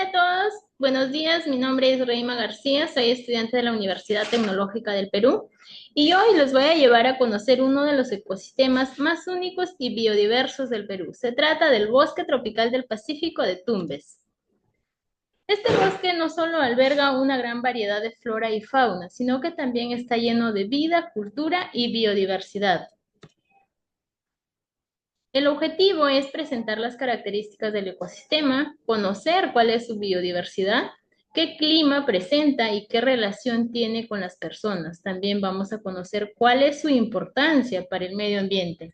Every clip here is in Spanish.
Hola a todos, buenos días. Mi nombre es Reima García, soy estudiante de la Universidad Tecnológica del Perú y hoy los voy a llevar a conocer uno de los ecosistemas más únicos y biodiversos del Perú. Se trata del Bosque Tropical del Pacífico de Tumbes. Este bosque no solo alberga una gran variedad de flora y fauna, sino que también está lleno de vida, cultura y biodiversidad. El objetivo es presentar las características del ecosistema, conocer cuál es su biodiversidad, qué clima presenta y qué relación tiene con las personas. También vamos a conocer cuál es su importancia para el medio ambiente.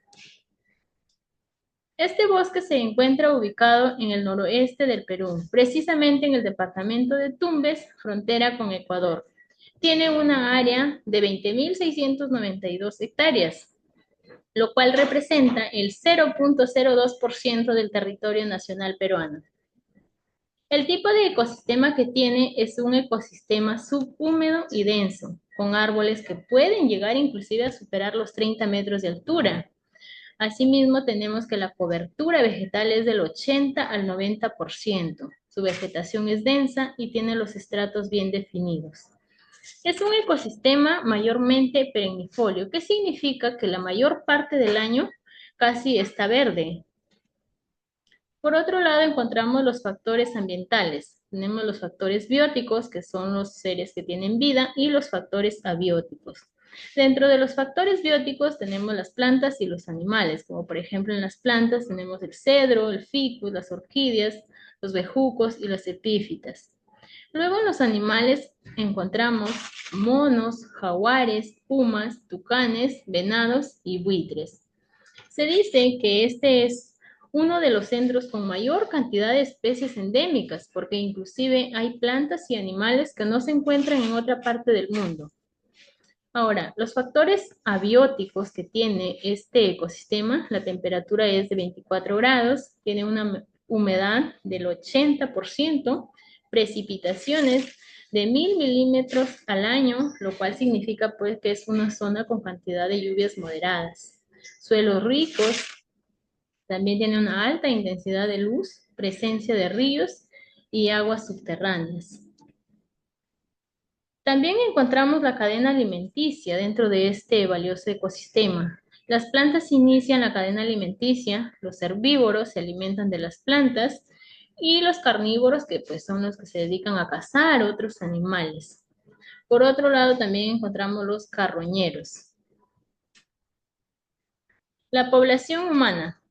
Este bosque se encuentra ubicado en el noroeste del Perú, precisamente en el departamento de Tumbes, frontera con Ecuador. Tiene una área de 20.692 hectáreas, lo cual representa el 0.02% del territorio nacional peruano. El tipo de ecosistema que tiene es un ecosistema subhúmedo y denso, con árboles que pueden llegar inclusive a superar los 30 metros de altura. Asimismo, tenemos que la cobertura vegetal es del 80 al 90%. Su vegetación es densa y tiene los estratos bien definidos. Es un ecosistema mayormente perennifolio, que significa que la mayor parte del año casi está verde. Por otro lado, encontramos los factores ambientales. Tenemos los factores bióticos, que son los seres que tienen vida, y los factores abióticos. Dentro de los factores bióticos tenemos las plantas y los animales, como por ejemplo en las plantas tenemos el cedro, el ficus, las orquídeas, los bejucos y las epífitas. Luego en los animales encontramos monos, jaguares, pumas, tucanes, venados y buitres. Se dice que este es uno de los centros con mayor cantidad de especies endémicas, porque inclusive hay plantas y animales que no se encuentran en otra parte del mundo. Ahora, los factores abióticos que tiene este ecosistema, la temperatura es de 24 grados, tiene una humedad del 80%, precipitaciones de 1.000 milímetros al año, lo cual significa pues que es una zona con cantidad de lluvias moderadas. Suelos ricos, también tiene una alta intensidad de luz, presencia de ríos y aguas subterráneas. También encontramos la cadena alimenticia dentro de este valioso ecosistema. Las plantas inician la cadena alimenticia, los herbívoros se alimentan de las plantas y los carnívoros, que pues son los que se dedican a cazar otros animales. Por otro lado, también encontramos los carroñeros. La población humana.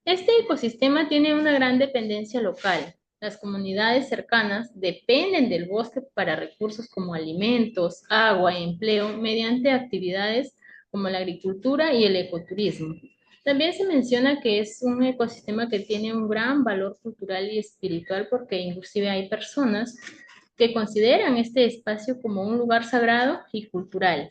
Este ecosistema tiene una gran dependencia local. Las comunidades cercanas dependen del bosque para recursos como alimentos, agua y empleo mediante actividades como la agricultura y el ecoturismo. También se menciona que es un ecosistema que tiene un gran valor cultural y espiritual porque inclusive hay personas que consideran este espacio como un lugar sagrado y cultural.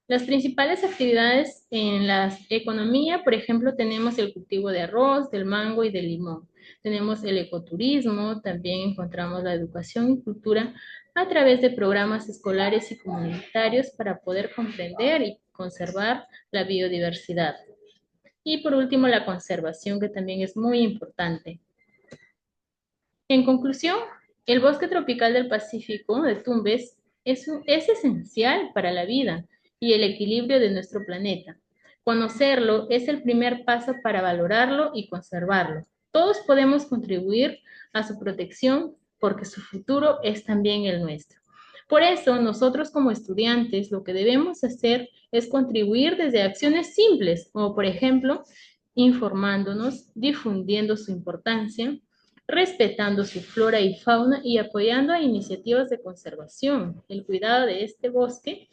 Las principales actividades en la economía, por ejemplo, tenemos el cultivo de arroz, del mango y del limón. Tenemos el ecoturismo, también encontramos la educación y cultura a través de programas escolares y comunitarios para poder comprender y conservar la biodiversidad. Y por último, la conservación, que también es muy importante. En conclusión, el bosque tropical del Pacífico de Tumbes es esencial para la vida y el equilibrio de nuestro planeta. Conocerlo es el primer paso para valorarlo y conservarlo. Todos podemos contribuir a su protección porque su futuro es también el nuestro. Por eso, nosotros como estudiantes lo que debemos hacer es contribuir desde acciones simples, como por ejemplo, informándonos, difundiendo su importancia, respetando su flora y fauna y apoyando a iniciativas de conservación. El cuidado de este bosque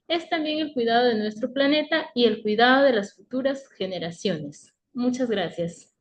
es también el cuidado de nuestro planeta y el cuidado de las futuras generaciones. Muchas gracias.